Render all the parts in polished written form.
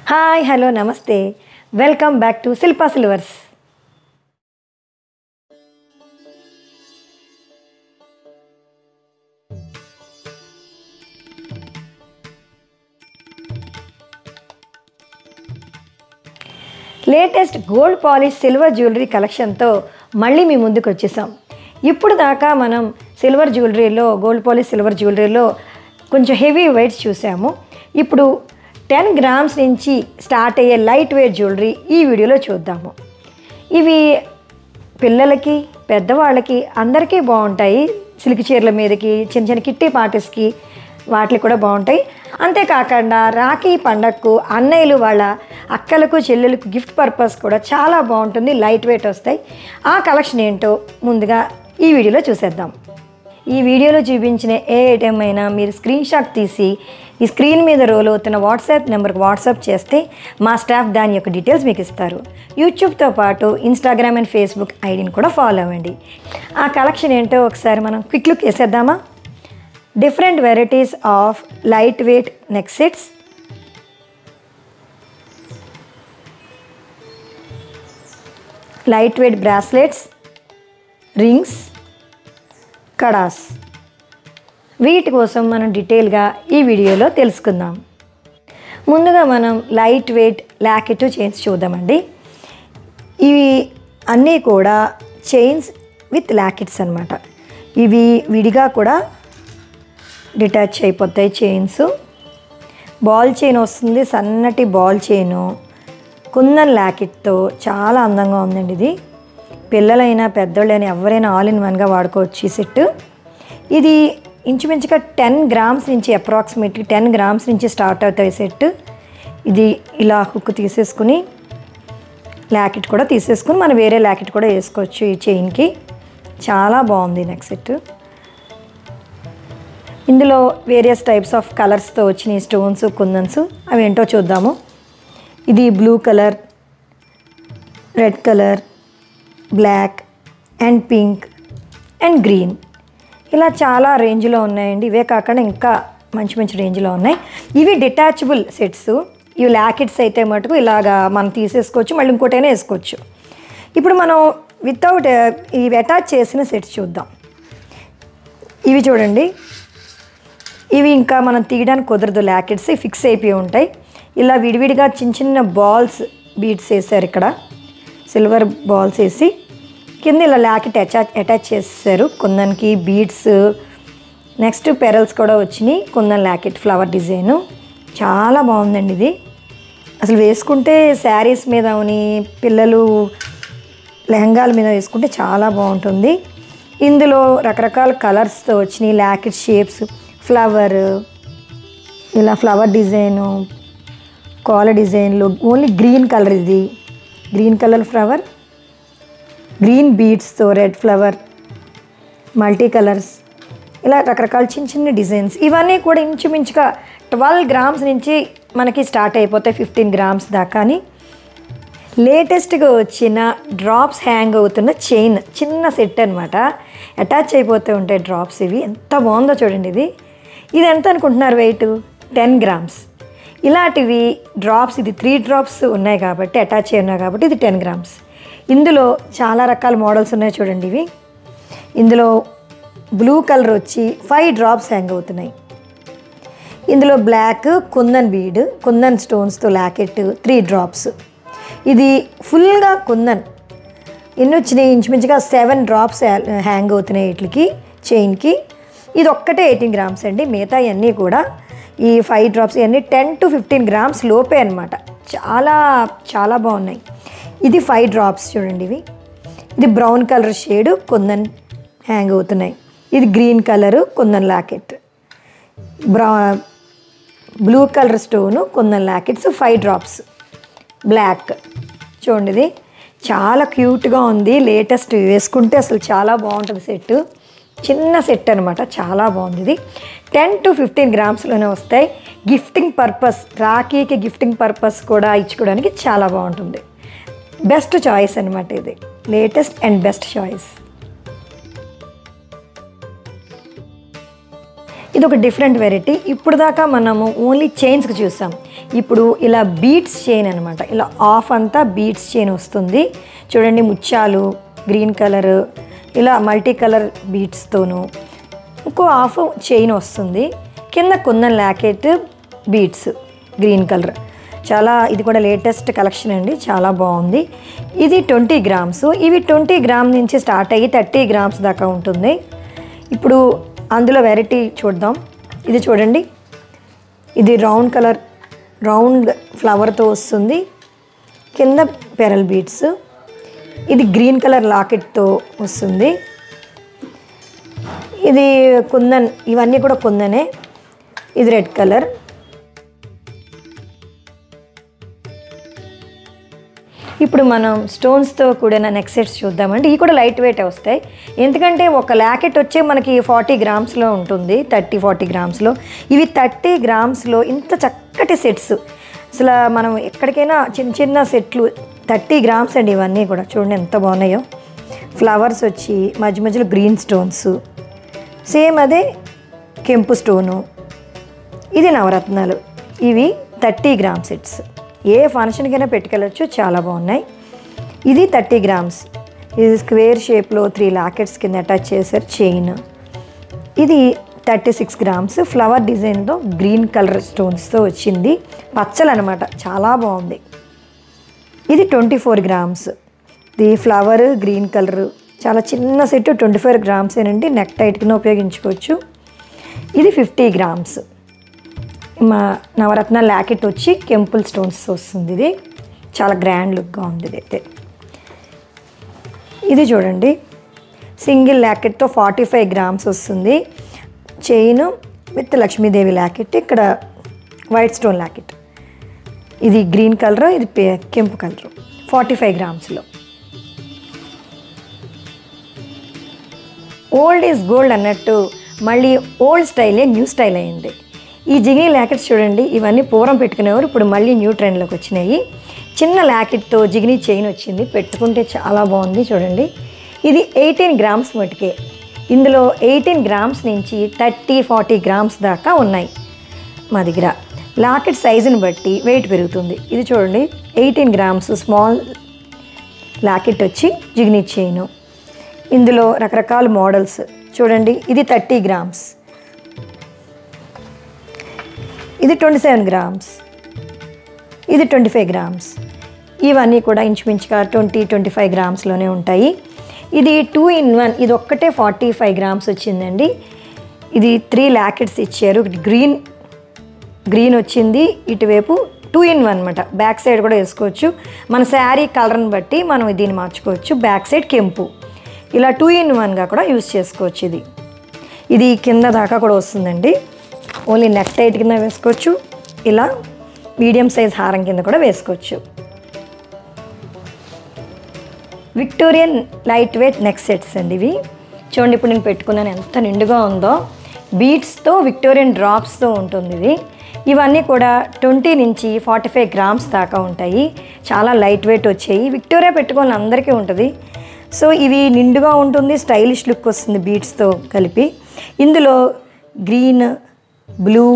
Hi hello namaste welcome back to Shilpa Silvers. Latest gold polish silver jewellery కలెక్షన్తో మళ్ళీ మీ ముందుకు వచ్చేసాం. ఇప్పుడు దాకా మనం సిల్వర్ జ్యువెలరీలో గోల్డ్ పాలిష్ సిల్వర్ జ్యువెలరీలో కొంచెం హెవీ వెయిట్స్ చూసాము. ఇప్పుడు 10 గ్రామ్స్ నుంచి స్టార్ట్ అయ్యే లైట్ వెయిట్ జ్యువెలరీ ఈ వీడియోలో చూద్దాము. ఇవి పిల్లలకి పెద్దవాళ్ళకి అందరికీ బాగుంటాయి. సిల్క్ చీరల మీదకి చిన్న చిన్న కిట్టి పార్టీస్కి వాటికి కూడా బాగుంటాయి. అంతేకాకుండా రాఖీ పండగకు అన్నయ్యలు వాళ్ళ అక్కలకు చెల్లెలకు గిఫ్ట్ పర్పస్ కూడా చాలా బాగుంటుంది. లైట్ వెయిట్ వస్తాయి. ఆ కలెక్షన్ ఏంటో ముందుగా ఈ వీడియోలో చూసేద్దాం. ఈ వీడియోలో చూపించిన ఏ ఐటెం అయినా మీరు స్క్రీన్ షాట్ తీసి ఈ స్క్రీన్ మీద రోల్ అవుతున్న వాట్సాప్ నెంబర్కి వాట్సాప్ చేస్తే మా స్టాఫ్ దాని యొక్క డీటెయిల్స్ మీకు ఇస్తారు. యూట్యూబ్తో పాటు ఇన్స్టాగ్రామ్ అండ్ ఫేస్బుక్ ఐడిని కూడా ఫాలో అవ్వండి. ఆ కలెక్షన్ ఏంటో ఒకసారి మనం క్విక్ లుక్ వేసేద్దామా. Different varieties of light weight neck sets, light weight bracelets, rings, kadas. వీటి కోసం మనం డీటెయిల్గా ఈ వీడియోలో తెలుసుకుందాం. ముందుగా మనం లైట్ వెయిట్ లాకెట్ చైన్స్ చూద్దామండి. ఇవి అన్నీ కూడా చైన్స్ విత్ లాకెట్స్ అన్నమాట. ఇవి విడిగా కూడా డిటాచ్ అయిపోతాయి చైన్స్. బాల్ చైన్ వస్తుంది, సన్నటి బాల్ చైను కుందన్ లాకెట్తో చాలా అందంగా ఉందండి. ఇది పిల్లలైనా పెద్దోళ్ళైనా ఎవరైనా ఆల్ ఇన్ వన్గా వాడుకోవచ్చు ఈ సెట్. ఇది ఇంచుమించుగా 10 గ్రామ్స్ నుంచి అప్రాక్సిమేట్లీ 10 గ్రామ్స్ నుంచి స్టార్ట్ అవుతాయి సెట్. ఇది ఇలా హుక్ తీసేసుకుని లాకెట్ కూడా తీసేసుకుని మనం వేరే లాకెట్ కూడా వేసుకోవచ్చు ఈ చైన్కి. చాలా బాగుంది నెక్ సెట్. ఇందులో వేరియస్ టైప్స్ ఆఫ్ కలర్స్తో వచ్చినాయి స్టోన్స్ కుందన్స్. అవి ఏంటో చూద్దాము. ఇది blue colour, red colour, black and pink and green, ఇలా చాలా రేంజ్లో ఉన్నాయండి. ఇవే కాకుండా ఇంకా మంచి మంచి రేంజ్లో ఉన్నాయి. ఇవి డిటాచబుల్ సెట్స్. ఇవి లాకెట్స్ అయితే మటుకు ఇలాగా మనం తీసేసుకోవచ్చు, మళ్ళీ ఇంకోటైనా వేసుకోవచ్చు. ఇప్పుడు మనం వితౌట్ ఇవి అటాచ్ చేసిన సెట్స్ చూద్దాం. ఇవి చూడండి, ఇవి ఇంకా మనం తీయడానికి కుదరదు, లాకెట్స్ ఫిక్స్ అయిపోయి ఉంటాయి. ఇలా విడివిడిగా చిన్న చిన్న బాల్స్ బీడ్స్ వేసారు. ఇక్కడ సిల్వర్ బాల్స్ వేసి కింద ఇలా లాకెట్ అటాచ్ చేసేసారు. కుందన్కి బీడ్స్, నెక్స్ట్ పెరల్స్ కూడా వచ్చినాయి. కుందన్ లాకెట్ ఫ్లవర్ డిజైను చాలా బాగుందండి. ఇది అసలు వేసుకుంటే శారీస్ మీద పిల్లలు లెహంగాల మీద వేసుకుంటే చాలా బాగుంటుంది. ఇందులో రకరకాల కలర్స్తో వచ్చినాయి లాకెట్ షేప్స్, ఫ్లవర్, ఇలా ఫ్లవర్ డిజైను, కాలర్ డిజైన్లో ఓన్లీ గ్రీన్ కలర్. ఇది గ్రీన్ కలర్ ఫ్లవర్, గ్రీన్ బీడ్స్తో రెడ్ ఫ్లవర్, మల్టీ కలర్స్, ఇలా రకరకాల చిన్న చిన్న డిజైన్స్. ఇవన్నీ కూడా ఇంచుమించుగా 12 గ్రామ్స్ నుంచి మనకి స్టార్ట్ అయిపోతాయి 15 గ్రామ్స్ దాకా. లేటెస్ట్గా వచ్చిన డ్రాప్స్ హ్యాంగ్ అవుతున్న చైన్ చిన్న సెట్ అనమాట. అటాచ్ అయిపోతూ ఉంటాయి డ్రాప్స్. ఇవి ఎంత బాగుందో చూడండి. ఇది ఎంత అనుకుంటున్నారు వెయిట్? 10 గ్రామ్స్. ఇలాంటివి డ్రాప్స్, ఇది 3 డ్రాప్స్ ఉన్నాయి కాబట్టి అటాచ్ అయి ఉన్నాయి కాబట్టి ఇది 10 గ్రామ్స్. ఇందులో చాలా రకాల మోడల్స్ ఉన్నాయి చూడండి. ఇవి ఇందులో బ్లూ కలర్ వచ్చి 5 డ్రాప్స్ హ్యాంగ్ అవుతున్నాయి. ఇందులో బ్లాక్ కుందన్ బీడ్, కుందన్ స్టోన్స్తో లాకెట్ 3 డ్రాప్స్. ఇది ఫుల్గా కుందన్. ఎన్ని వచ్చినాయి? ఇంచుమించుగా 7 డ్రాప్స్ హ్యాంగ్ అవుతున్నాయి వీటికి చైన్కి. ఇది ఒక్కటే 18 గ్రామ్స్ అండి. మిగతా ఇవన్నీ కూడా ఈ 5 డ్రాప్స్ ఇవన్నీ 10 to 15 గ్రామ్స్ లోపే అనమాట. చాలా చాలా బాగున్నాయి. ఇది 5 డ్రాప్స్ చూడండి. ఇది brown colour shade kundan hang అవుతున్నాయి. ఇది green colour kundan locket, blue colour stone kundan lockets 5 drops. Black చూడండి, ఇది చాలా క్యూట్గా ఉంది. లేటెస్ట్ వేసుకుంటే అసలు చాలా బాగుంటుంది సెట్. చిన్న సెట్ అనమాట, చాలా బాగుంది. ఇది 10 to 15 గ్రామ్స్లోనే వస్తాయి. గిఫ్టింగ్ పర్పస్, రాఖీకి గిఫ్టింగ్ పర్పస్ కూడా ఇచ్చుకోవడానికి చాలా బాగుంటుంది. బెస్ట్ చాయిస్ అనమాట. ఇది లేటెస్ట్ అండ్ బెస్ట్ చాయిస్. ఇది ఒక డిఫరెంట్ వెరైటీ. ఇప్పుడు దాకా మనము ఓన్లీ చైన్స్కి చూసాం. ఇప్పుడు ఇలా బీడ్స్ చైన్ అనమాట, ఇలా ఆఫ్ అంతా బీడ్స్ చైన్ వస్తుంది చూడండి. ముత్యాలు గ్రీన్ కలర్, ఇలా మల్టీ కలర్ బీడ్స్తోనూ ఇంకో హాఫ్ చైన్ వస్తుంది. కింద kundan locket beads green colour. చాలా ఇది కూడా లేటెస్ట్ కలెక్షన్ అండి, చాలా బాగుంది. ఇది 20 గ్రామ్స్. ఇవి 20 గ్రామ్ నుంచి స్టార్ట్ అయ్యి 30 గ్రామ్స్ దాకా ఉంటుంది. ఇప్పుడు అందులో వెరైటీ చూద్దాం. ఇది చూడండి, ఇది రౌండ్ కలర్, రౌండ్ ఫ్లవర్తో వస్తుంది. కింద పెరల్ బీడ్స్. ఇది గ్రీన్ కలర్ లాకెట్తో వస్తుంది. ఇది కుందన్, ఇవన్నీ కూడా కుందనే. ఇది రెడ్ కలర్. ఇప్పుడు మనం స్టోన్స్తో కూడిన నెక్ సెట్స్ చూద్దామండి. ఇవి కూడా లైట్ వెయిట్ వస్తాయి, ఎందుకంటే ఒక లాకెట్ వచ్చే మనకి 40 గ్రామ్స్లో ఉంటుంది, 30-40 గ్రామ్స్లో. ఇవి 30 గ్రామ్స్లో ఇంత చక్కటి సెట్స్. అసలు మనం ఎక్కడికైనా చిన్న చిన్న సెట్లు 30 గ్రామ్స్ అండి. ఇవన్నీ కూడా చూడండి ఎంత బాగున్నాయో. ఫ్లవర్స్ వచ్చి మధ్య మధ్యలో గ్రీన్ స్టోన్స్, సేమ్ అదే కెంపు స్టోను. ఇది నవరత్నాలు. ఇవి 30 గ్రామ్ సెట్స్. ఏ ఫంక్షన్కైనా పెట్టుకెళ్ళచ్చు, చాలా బాగున్నాయి. ఇది 30 గ్రామ్స్. ఇది స్క్వేర్ షేప్లో 3 లాకెట్స్ కింద అటాచ్ చేశారు చైన్. ఇది 36 గ్రామ్స్. ఫ్లవర్ డిజైన్తో గ్రీన్ కలర్ స్టోన్స్తో వచ్చింది, పచ్చలు అనమాట, చాలా బాగుంది. ఇది 24 గ్రామ్స్. ఇది ఫ్లవర్ గ్రీన్ కలర్, చాలా చిన్న సెట్. 24 గ్రామ్స్ ఏనండి, నెక్ టైట్ కింద ఉపయోగించుకోవచ్చు. ఇది 50 గ్రామ్స్. మా నవరత్న లాకెట్ వచ్చి కెంపుల్ స్టోన్స్ వస్తుంది. ఇది చాలా గ్రాండ్ లుక్గా ఉంది. ఇదైతే ఇది చూడండి, సింగిల్ లాకెట్తో 45 గ్రామ్స్ వస్తుంది. Chain with Lakshmidevi locket. ఇక్కడ వైట్ స్టోన్ లాకెట్. ఇది గ్రీన్ కలర్, ఇది కెంపు కలర్. 45 గ్రామ్స్లో. ఓల్డ్ ఈజ్ గోల్డ్ అన్నట్టు మళ్ళీ ఓల్డ్ స్టైలే న్యూ స్టైల్ అయింది. ఈ జిగినీ లాకెట్స్ చూడండి, ఇవన్నీ పూర్వం పెట్టుకునేవారు, ఇప్పుడు మళ్ళీ న్యూ ట్రెండ్లోకి వచ్చినాయి. చిన్న లాకెట్తో జిగినీ చైన్ వచ్చింది, పెట్టుకుంటే చాలా బాగుంది చూడండి. ఇది 18 గ్రామ్స్ మటుకే. ఇందులో 18 గ్రామ్స్ నుంచి 30-40 గ్రామ్స్ దాకా ఉన్నాయి మా దగ్గర. లాకెట్ సైజుని బట్టి వెయిట్ పెరుగుతుంది. ఇది చూడండి, 18 గ్రామ్స్ స్మాల్ లాకెట్ వచ్చి జిగినీ చైను. ఇందులో రకరకాల మోడల్స్ చూడండి. ఇది 30 గ్రామ్స్. ఇది 27 గ్రామ్స్. ఇది 25 గ్రామ్స్. ఇవన్నీ కూడా ఇంచుమించుగా 20-25 గ్రామ్స్లోనే ఉంటాయి. ఇది 2-in-1. ఇది ఒక్కటే 45 గ్రామ్స్ వచ్చిందండి. ఇది 3 లాకెట్స్ ఇచ్చారు. గ్రీన్ వచ్చింది, ఇటువైపు 2-in-1 అనమాట. బ్యాక్ సైడ్ కూడా వేసుకోవచ్చు, మన శారీ కలర్ని బట్టి మనం దీన్ని మార్చుకోవచ్చు. బ్యాక్ సైడ్ కెంపు, ఇలా 2-in-1గా కూడా యూజ్ చేసుకోవచ్చు. ఇది కింద దాకా కూడా వస్తుందండి. ఓన్లీ నెక్ టైట్ కింద వేసుకోవచ్చు, ఇలా మీడియం సైజ్ హారం కింద కూడా వేసుకోవచ్చు. Victorian light weight neck sets అండి ఇవి. చూడండి, ఇప్పుడు నేను పెట్టుకున్నాను ఎంత నిండుగా ఉందో. బీడ్స్తో విక్టోరియన్ డ్రాప్స్తో ఉంటుంది ఇది. ఇవన్నీ కూడా 20 నుంచి 45 గ్రామ్స్ దాకా ఉంటాయి. చాలా లైట్ వెయిట్ వచ్చాయి. విక్టోరియా పెట్టుకోవాలి అందరికీ ఉంటుంది. సో ఇవి నిండుగా ఉంటుంది, స్టైలిష్ లుక్ వస్తుంది బీడ్స్తో కలిపి. ఇందులో గ్రీన్, బ్లూ,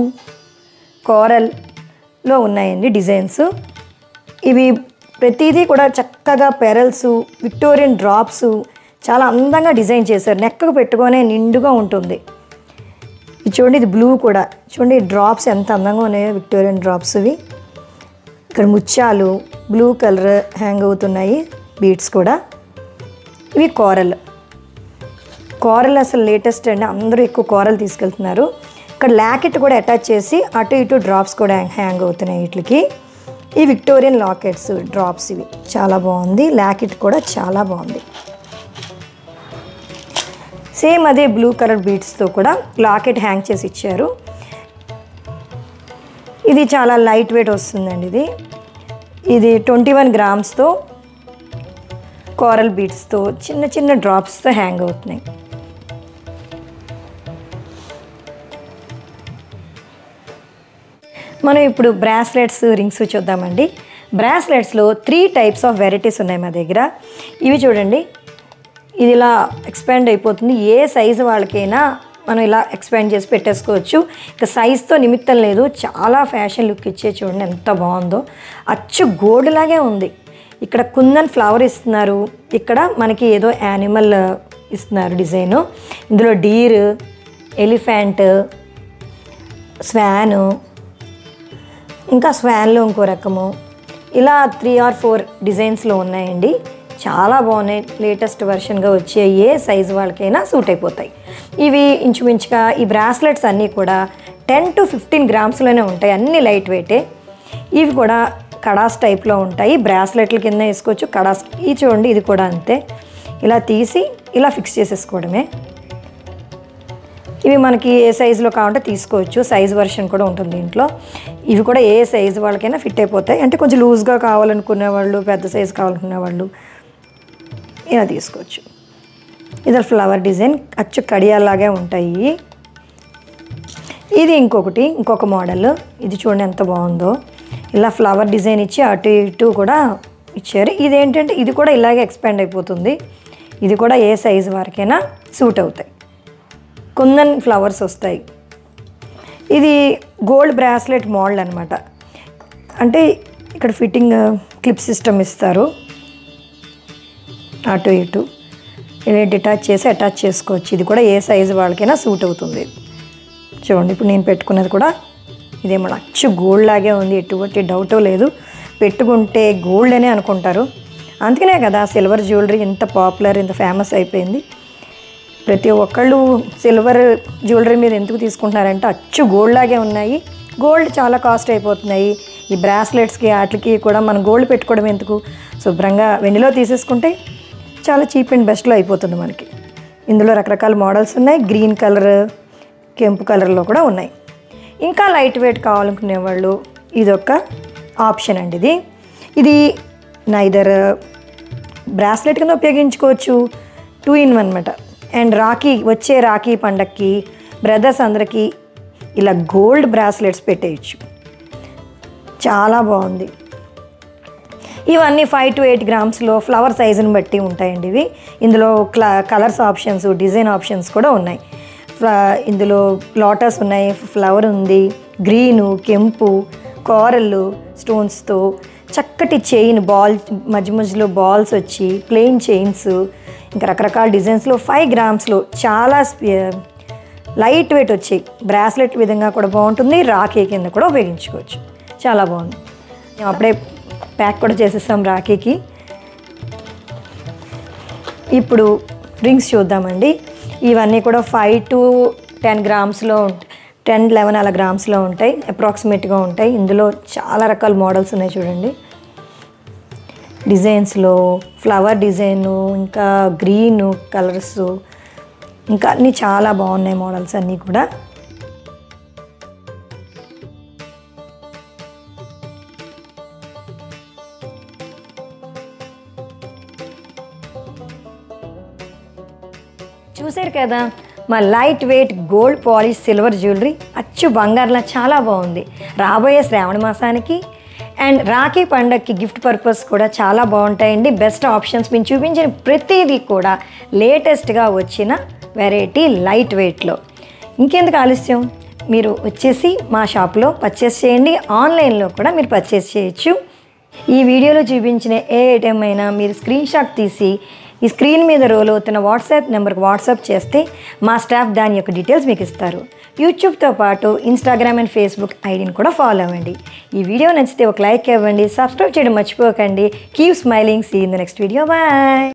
కోరల్లో ఉన్నాయండి డిజైన్స్. ఇవి ప్రతిదీ కూడా చక్కగా పెరల్స్, విక్టోరియన్ డ్రాప్స్ చాలా అందంగా డిజైన్ చేశారు. నెక్కకు పెట్టుకొనే నిండుగా ఉంటుంది. ఇది చూడండి, ఇది బ్లూ కూడా చూడండి, డ్రాప్స్ ఎంత అందంగా ఉన్నాయో, విక్టోరియన్ డ్రాప్స్ ఇవి. ఇక్కడ ముత్యాలు బ్లూ కలర్ హ్యాంగ్ అవుతున్నాయి, బీడ్స్ కూడా. ఇవి కోరల్ అసలు లేటెస్ట్ అండి, అందరూ ఎక్కువ కోరల్ తీసుకెళ్తున్నారు. ఇక్కడ లాకెట్ కూడా అటాచ్ చేసి అటు ఇటు డ్రాప్స్ కూడా హ్యాంగ్ అవుతున్నాయి వీటికి. ఈ విక్టోరియన్ లాకెట్స్ డ్రాప్స్ ఇవి చాలా బాగుంది. లాకెట్ కూడా చాలా బాగుంది. సేమ్ అదే బ్లూ కలర్ బీడ్స్తో కూడా లాకెట్ హ్యాంగ్ చేసి ఇచ్చారు. ఇది చాలా లైట్ వెయిట్ వస్తుందండి. ఇది 21 గ్రామ్స్తో కోరల్ బీడ్స్తో చిన్న చిన్న డ్రాప్స్తో హ్యాంగ్ అవుతున్నాయి. మనం ఇప్పుడు బ్రాస్లెట్స్, రింగ్స్ చూద్దామండి. బ్రాస్లెట్స్లో 3 టైప్స్ ఆఫ్ వెరైటీస్ ఉన్నాయి మా దగ్గర. ఇవి చూడండి, ఇది ఇలా ఎక్స్పాండ్ అయిపోతుంది. ఏ సైజు వాళ్ళకైనా మనం ఇలా ఎక్స్పాండ్ చేసి పెట్టేసుకోవచ్చు. ఇక సైజ్తో నిమిత్తం లేదు, చాలా ఫ్యాషన్ లుక్ ఇచ్చే చూడండి ఎంత బాగుందో. అచ్చు గోల్డ్ లాగే ఉంది. ఇక్కడ కుందన్ ఫ్లవర్ ఇస్తున్నారు, ఇక్కడ మనకి ఏదో యానిమల్ ఇస్తున్నారు డిజైను. ఇందులో డీర్, ఎలిఫెంట్, స్వాను, ఇంకా స్వాన్లో ఇంకో రకము, ఇలా 3 or 4 డిజైన్స్లో ఉన్నాయండి. చాలా బాగున్నాయి. లేటెస్ట్ వర్షన్గా వచ్చే ఏ సైజు వాళ్ళకైనా సూట్ అయిపోతాయి. ఇవి ఇంచుమించుగా ఈ బ్రాస్లెట్స్ అన్నీ కూడా 10 to 15 గ్రామ్స్లోనే ఉంటాయి. అన్నీ లైట్ వెయిటే. ఇవి కూడా కడాస్ టైప్లో ఉంటాయి. బ్రాస్లెట్ల కింద వేసుకోవచ్చు. కడాస్ ఇది చూడండి, ఇది కూడా అంతే. ఇలా తీసి ఇలా ఫిక్స్ చేసేసుకోవడమే. ఇవి మనకి ఏ సైజులో కావాలంటే తీసుకోవచ్చు. సైజ్ వర్షన్ కూడా ఉంటుంది దీంట్లో. ఇవి కూడా ఏ సైజు వాళ్ళకైనా ఫిట్ అయిపోతాయి. అంటే కొంచెం లూజ్గా కావాలనుకునే వాళ్ళు, పెద్ద సైజు కావాలనుకునే వాళ్ళు ఇలా తీసుకోవచ్చు. ఇది ఫ్లవర్ డిజైన్, అచ్చు కడియాలాగే ఉంటాయి. ఇది ఇంకొక మోడల్. ఇది చూడండి ఎంత బాగుందో. ఇలా ఫ్లవర్ డిజైన్ ఇచ్చి అటు ఇటు కూడా ఇచ్చారు. ఇదేంటంటే ఇది కూడా ఇలాగే ఎక్స్పాండ్ అయిపోతుంది. ఇది కూడా ఏ సైజు వరకైనా సూట్ అవుతాయి. కుందన్ ఫ్లవర్స్ వస్తాయి. ఇది గోల్డ్ బ్రాస్లెట్ మోడల్ అనమాట. అంటే ఇక్కడ ఫిట్టింగ్ క్లిప్ సిస్టమ్ ఇస్తారు. అటు ఇటు ఇలా డిటాచ్ చేసి అటాచ్ చేసుకోవచ్చు. ఇది కూడా ఏ సైజు వాళ్ళకైనా సూట్ అవుతుంది. చూడండి, ఇప్పుడు నేను పెట్టుకున్నది కూడా ఇదేమో అచ్చు గోల్డ్ లాగే ఉంది. ఎటువంటి డౌట్ లేదు. పెట్టుకుంటే గోల్డ్ అనే అనుకుంటారు. అందుకనే కదా సిల్వర్ జ్యువెలరీ ఇంత పాపులర్, ఇంత ఫేమస్ అయిపోయింది. ప్రతి ఒక్కళ్ళు సిల్వర్ జ్యువెలరీ మీద ఎందుకు తీసుకుంటున్నారంటే అచ్చు గోల్డ్ లాగే ఉన్నాయి. గోల్డ్ చాలా కాస్ట్ అయిపోతున్నాయి. ఈ బ్రాస్లెట్స్కి వాటికి కూడా మనం గోల్డ్ పెట్టుకోవడం ఎందుకు, శుభ్రంగా వెండిలో తీసేసుకుంటే చాలా చీప్ అండ్ బెస్ట్లో అయిపోతుంది మనకి. ఇందులో రకరకాల మోడల్స్ ఉన్నాయి. గ్రీన్ కలర్, కెంపు కలర్లో కూడా ఉన్నాయి. ఇంకా లైట్ వెయిట్ కావాలనుకునే వాళ్ళు ఇదొక ఆప్షన్ అండి. ఇది నైదర్ బ్రాస్లెట్ కింద ఉపయోగించుకోవచ్చు, 2 in 1 అనమాట. అండ్ వచ్చే రాఖీ పండక్కి బ్రదర్స్ అందరికీ ఇలా గోల్డ్ బ్రాస్లెట్స్ పెట్టేయచ్చు. చాలా బాగుంది. ఇవన్నీ 5 to 8 గ్రామ్స్లో ఫ్లవర్ సైజుని బట్టి ఉంటాయండి ఇవి. ఇందులో కలర్స్ ఆప్షన్స్, డిజైన్ ఆప్షన్స్ కూడా ఉన్నాయి. ఇందులో లోటస్ ఉన్నాయి, ఫ్లవర్ ఉంది, గ్రీను, కెంపు, కోరల్ స్టోన్స్తో చక్కటి చైన్, మధ్యలో బాల్స్ వచ్చి ప్లెయిన్ చైన్స్, ఇంకా రకరకాల డిజైన్స్లో 5 గ్రామ్స్లో చాలా లైట్ వెయిట్ వచ్చాయి. బ్రాస్లెట్ విధంగా కూడా బాగుంటుంది, రాఖీ కింద కూడా ఉపయోగించుకోవచ్చు. చాలా బాగుంది. మేము అప్పుడే ప్యాక్ కూడా చేసేసాం రాఖీకి. ఇప్పుడు రింగ్స్ చూద్దామండి. ఇవన్నీ కూడా 5 to 10 గ్రామ్స్లో 10-11 అలా గ్రామ్స్లో ఉంటాయి. అప్రాక్సిమేట్గా ఉంటాయి. ఇందులో చాలా రకాల మోడల్స్ ఉన్నాయి చూడండి. డిజైన్స్లో ఫ్లవర్ డిజైను, ఇంకా గ్రీను కలర్స్, ఇంకా అన్నీ చాలా బాగున్నాయి మోడల్స్ అన్నీ కూడా. చూసారు కదా మా light weight gold polish silver jewellery. అచ్చు బంగారులా చాలా బాగుంది. రాబోయే శ్రావణ మాసానికి అండ్ రాఖీ పండగకి గిఫ్ట్ పర్పస్ కూడా చాలా బాగుంటాయండి. బెస్ట్ ఆప్షన్స్ మేము చూపించిన ప్రతిదీ కూడా లేటెస్ట్గా వచ్చిన వెరైటీ లైట్ వెయిట్లో. ఇంకెందుకు ఆలస్యం, మీరు వచ్చేసి మా షాప్లో పర్చేస్ చేయండి. ఆన్లైన్లో కూడా మీరు పర్చేస్ చేయొచ్చు. ఈ వీడియోలో చూపించిన ఏ ఐటెం అయినా మీరు స్క్రీన్ షాట్ తీసి ఈ స్క్రీన్ మీద రోల్ అవుతున్న వాట్సాప్ నెంబర్కి వాట్సాప్ చేస్తే మా స్టాఫ్ దాని యొక్క డీటెయిల్స్ మీకు ఇస్తారు. యూట్యూబ్తో పాటు ఇన్స్టాగ్రామ్ అండ్ ఫేస్బుక్ ఐడిని కూడా ఫాలో అవ్వండి. ఈ వీడియో నచ్చితే ఒక లైక్ ఇవ్వండి, సబ్స్క్రైబ్ చేయడం మర్చిపోకండి. Keep smiling, see in the next video, bye.